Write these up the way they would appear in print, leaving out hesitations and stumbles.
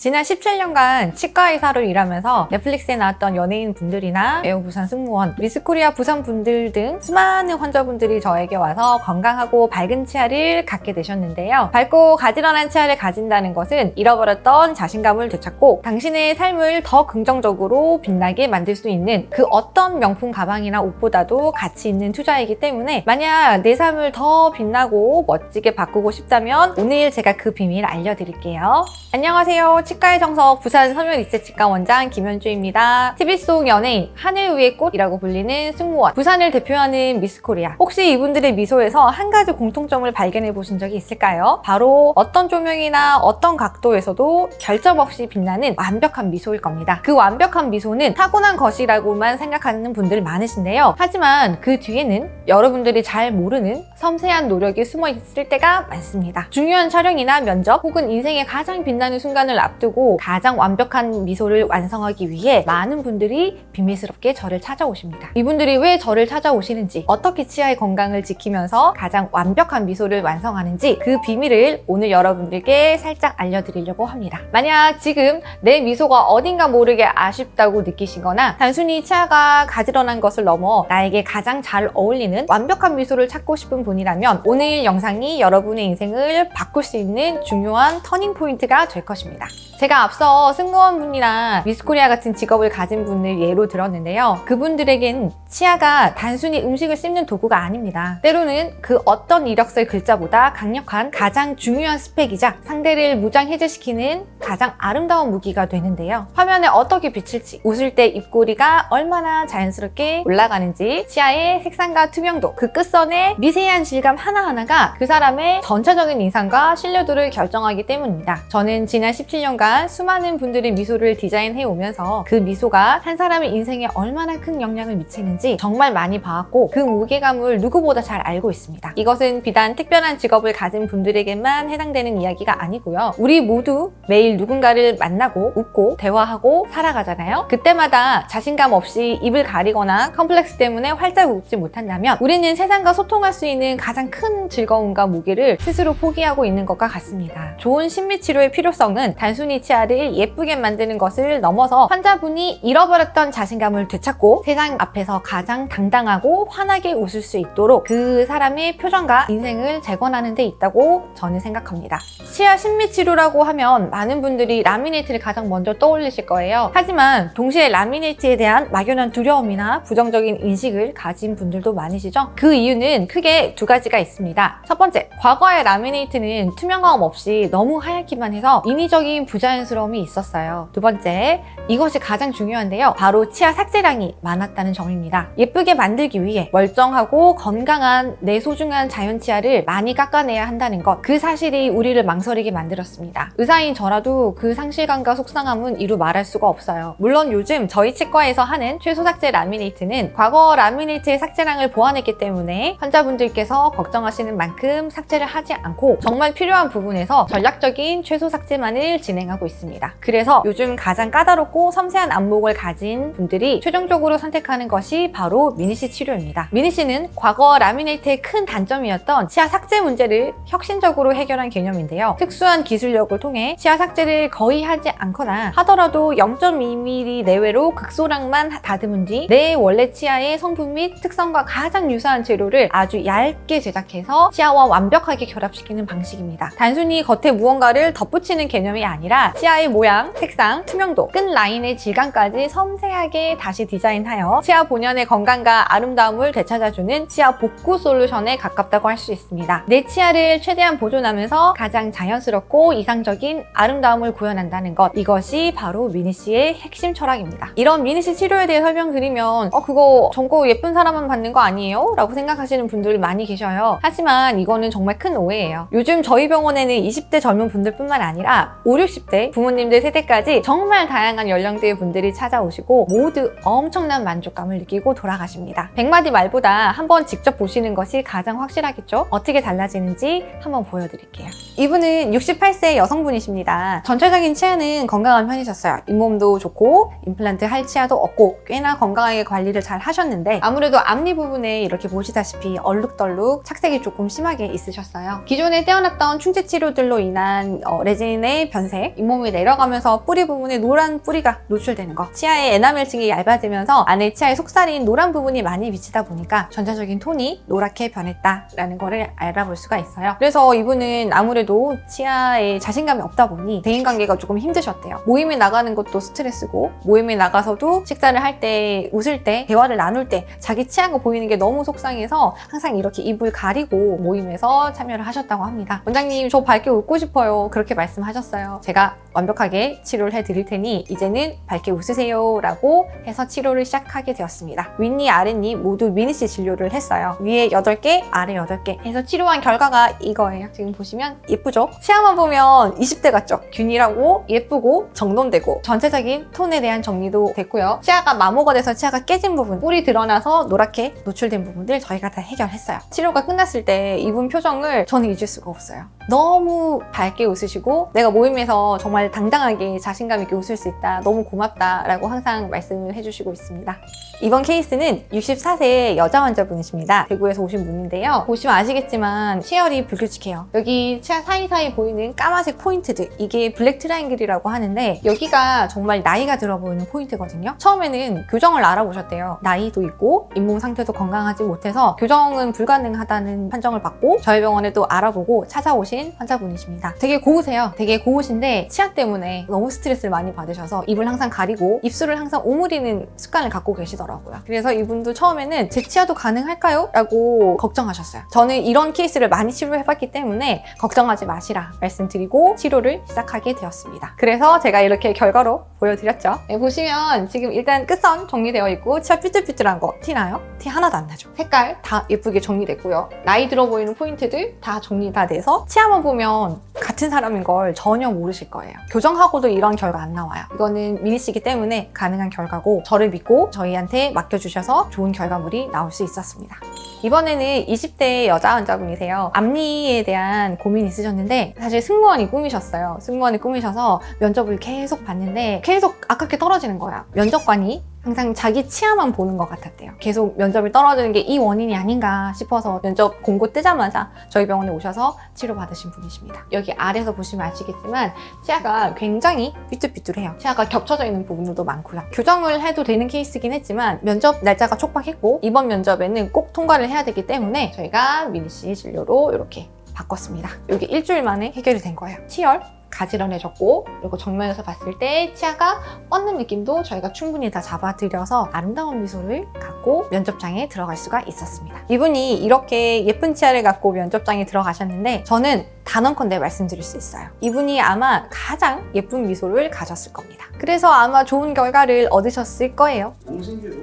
지난 17년간 치과 의사로 일하면서 넷플릭스에 나왔던 연예인 분들이나 에어 부산 승무원, 미스코리아 부산 분들 등 수많은 환자분들이 저에게 와서 건강하고 밝은 치아를 갖게 되셨는데요. 밝고 가지런한 치아를 가진다는 것은 잃어버렸던 자신감을 되찾고 당신의 삶을 더 긍정적으로 빛나게 만들 수 있는 그 어떤 명품 가방이나 옷보다도 가치 있는 투자이기 때문에 만약 내 삶을 더 빛나고 멋지게 바꾸고 싶다면 오늘 제가 그 비밀 알려드릴게요. 안녕하세요. 치과의 정석 부산 섬유리셋치과 원장 김현주입니다. TV 속 연예인 하늘 위의 꽃이라고 불리는 승무원, 부산을 대표하는 미스코리아. 혹시 이분들의 미소에서 한 가지 공통점을 발견해 보신 적이 있을까요? 바로 어떤 조명이나 어떤 각도에서도 결점 없이 빛나는 완벽한 미소일 겁니다. 그 완벽한 미소는 타고난 것이라고만 생각하는 분들 많으신데요. 하지만 그 뒤에는 여러분들이 잘 모르는 섬세한 노력이 숨어 있을 때가 많습니다. 중요한 촬영이나 면접 혹은 인생의 가장 빛나는 순간을 앞두고 가장 완벽한 미소를 완성하기 위해 많은 분들이 비밀스럽게 저를 찾아오십니다. 이분들이 왜 저를 찾아오시는지, 어떻게 치아의 건강을 지키면서 가장 완벽한 미소를 완성하는지 그 비밀을 오늘 여러분들께 살짝 알려드리려고 합니다. 만약 지금 내 미소가 어딘가 모르게 아쉽다고 느끼시거나 단순히 치아가 가지런한 것을 넘어 나에게 가장 잘 어울리는 완벽한 미소를 찾고 싶은 분이라면 오늘 영상이 여러분의 인생을 바꿀 수 있는 중요한 터닝 포인트가 될 것입니다. 제가 앞서 승무원분이나 미스코리아 같은 직업을 가진 분을 예로 들었는데요. 그분들에겐 치아가 단순히 음식을 씹는 도구가 아닙니다. 때로는 그 어떤 이력서의 글자보다 강력한 가장 중요한 스펙이자 상대를 무장해제시키는 가장 아름다운 무기가 되는데요. 화면에 어떻게 비칠지, 웃을 때 입꼬리가 얼마나 자연스럽게 올라가는지, 치아의 색상과 투명도, 그 끝선의 미세한 질감 하나하나가 그 사람의 전체적인 인상과 신뢰도를 결정하기 때문입니다. 저는 지난 17년간 수많은 분들의 미소를 디자인해 오면서 그 미소가 한 사람의 인생에 얼마나 큰 영향을 미치는지 정말 많이 봐왔고 그 무게감을 누구보다 잘 알고 있습니다. 이것은 비단 특별한 직업을 가진 분들에게만 해당되는 이야기가 아니고요. 우리 모두 매일 누군가를 만나고 웃고 대화하고 살아가잖아요. 그때마다 자신감 없이 입을 가리거나 컴플렉스 때문에 활짝 웃지 못한다면 우리는 세상과 소통할 수 있는 가장 큰 즐거움과 무게를 스스로 포기하고 있는 것과 같습니다. 좋은 심리치료의 필요성은 단순히 치아를 예쁘게 만드는 것을 넘어서 환자분이 잃어버렸던 자신감을 되찾고 세상 앞에서 가장 당당하고 환하게 웃을 수 있도록 그 사람의 표정과 인생을 재건하는 데 있다고 저는 생각합니다. 치아 심리치료라고 하면 많은 분들이 라미네이트를 가장 먼저 떠올리실 거예요. 하지만 동시에 라미네이트에 대한 막연한 두려움이나 부정적인 인식을 가진 분들도 많으시죠? 그 이유는 크게 두 가지가 있습니다. 첫 번째, 과거의 라미네이트는 투명감 없이 너무 하얗기만 해서 인위적인 부자연스러움이 있었어요. 두 번째, 이것이 가장 중요한데요. 바로 치아 삭제량이 많았다는 점입니다. 예쁘게 만들기 위해 멀쩡하고 건강한 내 소중한 자연 치아를 많이 깎아내야 한다는 것, 그 사실이 우리를 망설이게 만들었습니다. 의사인 저라도 그 상실감과 속상함은 이루 말할 수가 없어요. 물론 요즘 저희 치과에서 하는 최소 삭제 라미네이트는 과거 라미네이트의 삭제량을 보완했기 때문에 환자분들께서 걱정하시는 만큼 삭제를 하지 않고 정말 필요한 부분에서 전략적인 최소 삭제만을 진행하고 있습니다. 그래서 요즘 가장 까다롭고 섬세한 안목을 가진 분들이 최종적으로 선택하는 것이 바로 미니시 치료입니다. 미니시는 과거 라미네이트의 큰 단점이었던 치아 삭제 문제를 혁신적으로 해결한 개념인데요. 특수한 기술력을 통해 치아 삭제를 거의 하지 않거나 하더라도 0.2mm 내외로 극소량만 다듬은 뒤 내 원래 치아의 성분 및 특성과 가장 유사한 재료를 아주 얇게 제작해서 치아와 완벽하게 결합시키는 방식입니다. 단순히 겉에 무언가를 덧붙이는 개념이 아니라 치아의 모양, 색상, 투명도, 끝 라인의 질감까지 섬세하게 다시 디자인하여 치아 본연의 건강과 아름다움을 되찾아주는 치아 복구 솔루션에 가깝다고 할 수 있습니다. 내 치아를 최대한 보존하면서 가장 자연스럽고 이상적인 아름다움을 구현한다는 것, 이것이 바로 미니시의 핵심 철학입니다. 이런 미니시 치료에 대해 설명드리면 그거 젊고 예쁜 사람만 받는 거 아니에요? 라고 생각하시는 분들 많이 계셔요. 하지만 이거는 정말 큰 오해예요. 요즘 저희 병원에는 20대 젊은 분들뿐만 아니라 5, 60대 부모님들 세대까지 정말 다양한 연령대의 분들이 찾아오시고 모두 엄청난 만족감을 느끼고 돌아가십니다. 100마디 말보다 한번 직접 보시는 것이 가장 확실하겠죠? 어떻게 달라지는지 한번 보여드릴게요. 이분은 68세 여성분이십니다. 전체적인 치아는 건강한 편이셨어요. 잇몸도 좋고 임플란트 할 치아도 없고 꽤나 건강하게 관리를 잘 하셨는데 아무래도 앞니 부분에 이렇게 보시다시피 얼룩덜룩 착색이 조금 심하게 있으셨어요. 기존에 떼어놨던 충치 치료들로 인한 레진의 변색, 잇몸이 내려가면서 뿌리 부분에 노란 뿌리가 노출되는 거. 치아의 에나멜층이 얇아지면서 안에 치아의 속살인 노란 부분이 많이 비치다 보니까 전체적인 톤이 노랗게 변했다라는 거를 알아볼 수가 있어요. 그래서 이분은 아무래도 치아에 자신감이 없다 보니 대인관계가 조금 힘드셨대요. 모임에 나가는 것도 스트레스고 모임에 나가서도 식사를 할 때, 웃을 때, 대화를 나눌 때 자기 치아가 보이는 게 너무 속상해서 항상 이렇게 입을 가리고 모임에서 참여를 하셨다고 합니다. 원장님 저 밝게 웃고 싶어요. 그렇게 말씀하셨어요. 제가 완벽하게 치료를 해드릴 테니 이제는 밝게 웃으세요 라고 해서 치료를 시작하게 되었습니다. 윗니, 아랫니 모두 미니시 진료를 했어요. 위에 8개, 아래 8개 해서 치료한 결과가 이거예요. 지금 보시면 예쁘죠? 치아만 보면 20대 같죠? 균일하고 예쁘고 정돈되고 전체적인 톤에 대한 정리도 됐고요. 치아가 마모가 돼서 치아가 깨진 부분, 뿔이 드러나서 노랗게 노출된 부분들 저희가 다 해결했어요. 치료가 끝났을 때 이분 표정을 저는 잊을 수가 없어요. 너무 밝게 웃으시고 내가 모임에서 정말 당당하게 자신감 있게 웃을 수 있다, 너무 고맙다 라고 항상 말씀을 해주시고 있습니다. 이번 케이스는 64세 여자 환자분이십니다. 대구에서 오신 분인데요. 보시면 아시겠지만 치열이 불규칙해요. 여기 치아 사이사이 보이는 까만색 포인트들, 이게 블랙 트라이앵글이라고 하는데 여기가 정말 나이가 들어 보이는 포인트거든요. 처음에는 교정을 알아보셨대요. 나이도 있고 잇몸 상태도 건강하지 못해서 교정은 불가능하다는 판정을 받고 저희 병원에 또 알아보고 찾아오신 환자분이십니다. 되게 고우세요. 되게 고우신데 치아 때문에 너무 스트레스를 많이 받으셔서 입을 항상 가리고 입술을 항상 오므리는 습관을 갖고 계시더라고요. 그래서 이분도 처음에는 제 치아도 가능할까요? 라고 걱정하셨어요. 저는 이런 케이스를 많이 치료해봤기 때문에 걱정하지 마시라 말씀드리고 치료를 시작하게 되었습니다. 그래서 제가 이렇게 결과로 보여드렸죠. 네, 보시면 지금 일단 끝선 정리되어 있고 치아 삐뚤삐뚤한 거 티나요? 티 하나도 안 나죠. 색깔 다 예쁘게 정리됐고요. 나이 들어 보이는 포인트들 다 정리 다 돼서 치아만 보면 같은 사람인 걸 전혀 모르실 거예요. 교정하고도 이런 결과 안 나와요. 이거는 미니시기 때문에 가능한 결과고 저를 믿고 저희한테 맡겨주셔서 좋은 결과물이 나올 수 있었습니다. 이번에는 20대 여자 환자분이세요. 앞니에 대한 고민이 있으셨는데 사실 승무원이 꿈이셨어요. 승무원이 꿈이셔서 면접을 계속 봤는데 계속 아깝게 떨어지는 거예요. 면접관이 항상 자기 치아만 보는 것 같았대요. 계속 면접이 떨어지는 게 이 원인이 아닌가 싶어서 면접 공고 뜨자마자 저희 병원에 오셔서 치료받으신 분이십니다. 여기 아래에서 보시면 아시겠지만 치아가 굉장히 삐뚤삐뚤해요. 치아가 겹쳐져 있는 부분들도 많고요. 교정을 해도 되는 케이스긴 했지만 면접 날짜가 촉박했고 이번 면접에는 꼭 통과를 해야 되기 때문에 저희가 미니시 진료로 이렇게 바꿨습니다. 여기 일주일 만에 해결이 된 거예요. 치열 가지런해졌고 그리고 정면에서 봤을 때 치아가 뻗는 느낌도 저희가 충분히 다 잡아드려서 아름다운 미소를 갖고 면접장에 들어갈 수가 있었습니다. 이분이 이렇게 예쁜 치아를 갖고 면접장에 들어가셨는데 저는 단언컨대 말씀드릴 수 있어요. 이분이 아마 가장 예쁜 미소를 가졌을 겁니다. 그래서 아마 좋은 결과를 얻으셨을 거예요. 동생들도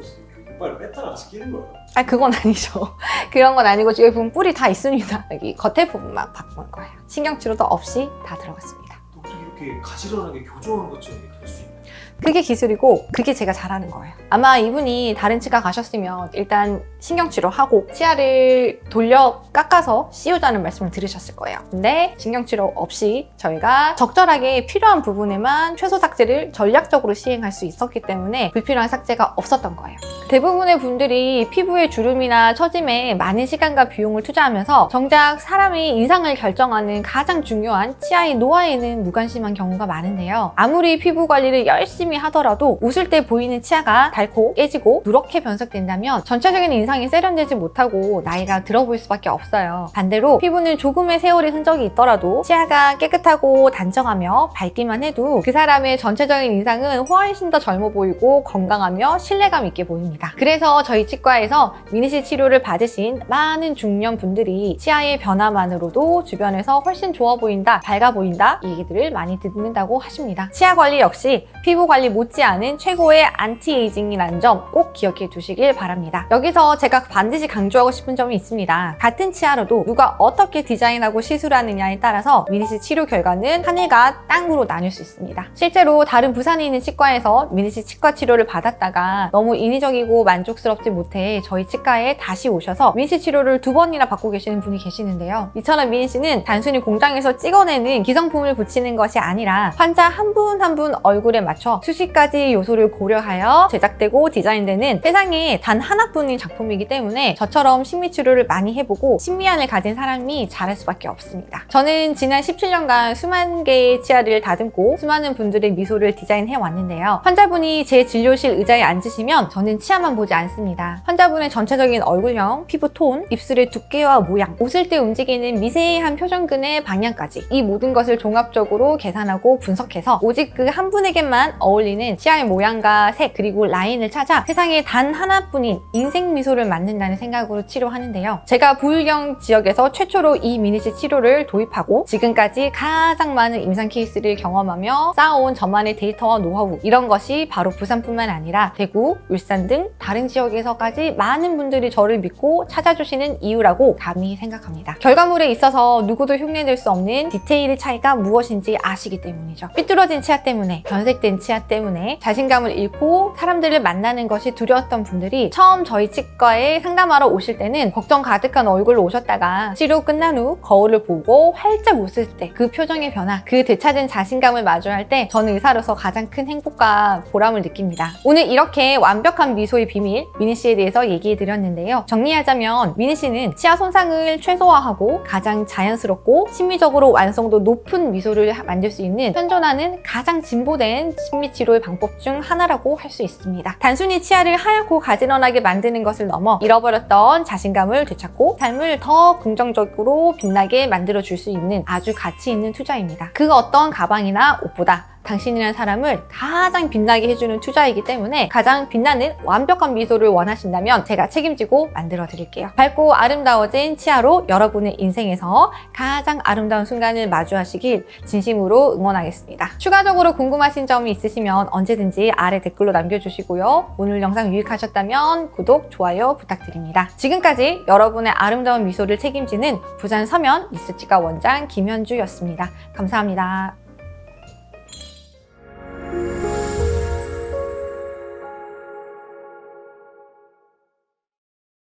이빨 뺐다가 시키는 거예요? 아, 그건 아니죠. 그런 건 아니고 여기 보면 뿔이 다 있습니다. 여기 겉에 부분만 바꾼 거예요. 신경치료도 없이 다 들어갔습니다. 어떻게 이렇게 가지런하게 교정한 것처럼 될 수 있나요? 그게 기술이고 그게 제가 잘하는 거예요. 아마 이분이 다른 치과 가셨으면 일단 신경치료하고 치아를 돌려 깎아서 씌우자는 말씀을 들으셨을 거예요. 근데 신경치료 없이 저희가 적절하게 필요한 부분에만 최소 삭제를 전략적으로 시행할 수 있었기 때문에 불필요한 삭제가 없었던 거예요. 대부분의 분들이 피부의 주름이나 처짐에 많은 시간과 비용을 투자하면서 정작 사람의 인상을 결정하는 가장 중요한 치아의 노화에는 무관심한 경우가 많은데요. 아무리 피부 관리를 열심히 하더라도 웃을 때 보이는 치아가 닳고 깨지고 누렇게 변색된다면 전체적인 인상이 세련되지 못하고 나이가 들어 보일 수밖에 없어요. 반대로 피부는 조금의 세월의 흔적이 있더라도 치아가 깨끗하고 단정하며 밝기만 해도 그 사람의 전체적인 인상은 훨씬 더 젊어 보이고 건강하며 신뢰감 있게 보입니다. 그래서 저희 치과에서 미니시 치료를 받으신 많은 중년 분들이 치아의 변화만으로도 주변에서 훨씬 좋아 보인다, 밝아 보인다 이 얘기들을 많이 듣는다고 하십니다. 치아 관리 역시 피부 관리 못지않은 최고의 안티에이징이라는 점 꼭 기억해 두시길 바랍니다. 여기서 제가 반드시 강조하고 싶은 점이 있습니다. 같은 치아로도 누가 어떻게 디자인하고 시술하느냐에 따라서 미니시 치료 결과는 하늘과 땅으로 나뉠 수 있습니다. 실제로 다른 부산에 있는 치과에서 미니시 치과 치료를 받았다가 너무 인위적이고 만족스럽지 못해 저희 치과에 다시 오셔서 미니시 치료를 2번이나 받고 계시는 분이 계시는데요. 이처럼 미니시는 단순히 공장에서 찍어내는 기성품을 붙이는 것이 아니라 환자 한 분 한 분 얼굴에 맞춰 수십 가지 요소를 고려하여 제작되고 디자인되는 세상에 단 하나뿐인 작품이기 때문에 저처럼 심미치료를 많이 해보고 심미안을 가진 사람이 잘할 수밖에 없습니다. 저는 지난 17년간 수만 개의 치아를 다듬고 수많은 분들의 미소를 디자인해 왔는데요. 환자분이 제 진료실 의자에 앉으시면 저는 치아만 보지 않습니다. 환자분의 전체적인 얼굴형, 피부톤, 입술의 두께와 모양, 웃을 때 움직이는 미세한 표정근의 방향까지 이 모든 것을 종합적으로 계산하고 분석해서 오직 그 한 분에게만 어울리는 치아의 모양과 색 그리고 라인을 찾아 세상에 단 하나뿐인 인생 미소를 만든다는 생각으로 치료하는데요. 제가 부울경 지역에서 최초로 이 미니시 치료를 도입하고 지금까지 가장 많은 임상 케이스를 경험하며 쌓아온 저만의 데이터와 노하우, 이런 것이 바로 부산뿐만 아니라 대구, 울산 등 다른 지역에서까지 많은 분들이 저를 믿고 찾아주시는 이유라고 감히 생각합니다. 결과물에 있어서 누구도 흉내낼 수 없는 디테일의 차이가 무엇인지 아시기 때문이죠. 삐뚤어진 치아 때문에, 변색된 치아 때문에 자신감을 잃고 사람들을 만나는 것이 두려웠던 분들이 처음 저희 치과에 상담하러 오실 때는 걱정 가득한 얼굴로 오셨다가 치료 끝난 후 거울을 보고 활짝 웃을 때 그 표정의 변화, 그 되찾은 자신감을 마주할 때 저는 의사로서 가장 큰 행복과 보람을 느낍니다. 오늘 이렇게 완벽한 미소의 비밀, 미니씨에 대해서 얘기해 드렸는데요. 정리하자면 미니씨는 치아 손상을 최소화하고 가장 자연스럽고 심미적으로 완성도 높은 미소를 만들 수 있는 현존하는 가장 진보된 심미치료의 방법 중 하나라고 할 수 있습니다. 단순히 치아를 하얗고 가지런하게 만드는 것을 넘어 잃어버렸던 자신감을 되찾고 삶을 더 긍정적으로 빛나게 만들어줄 수 있는 아주 가치 있는 투자입니다. 그 어떤 가방이나 옷보다 당신이라는 사람을 가장 빛나게 해주는 투자이기 때문에 가장 빛나는 완벽한 미소를 원하신다면 제가 책임지고 만들어 드릴게요. 밝고 아름다워진 치아로 여러분의 인생에서 가장 아름다운 순간을 마주하시길 진심으로 응원하겠습니다. 추가적으로 궁금하신 점이 있으시면 언제든지 아래 댓글로 남겨주시고요. 오늘 영상 유익하셨다면 구독, 좋아요 부탁드립니다. 지금까지 여러분의 아름다운 미소를 책임지는 부산 서면 리스치과 원장 김현주였습니다. 감사합니다.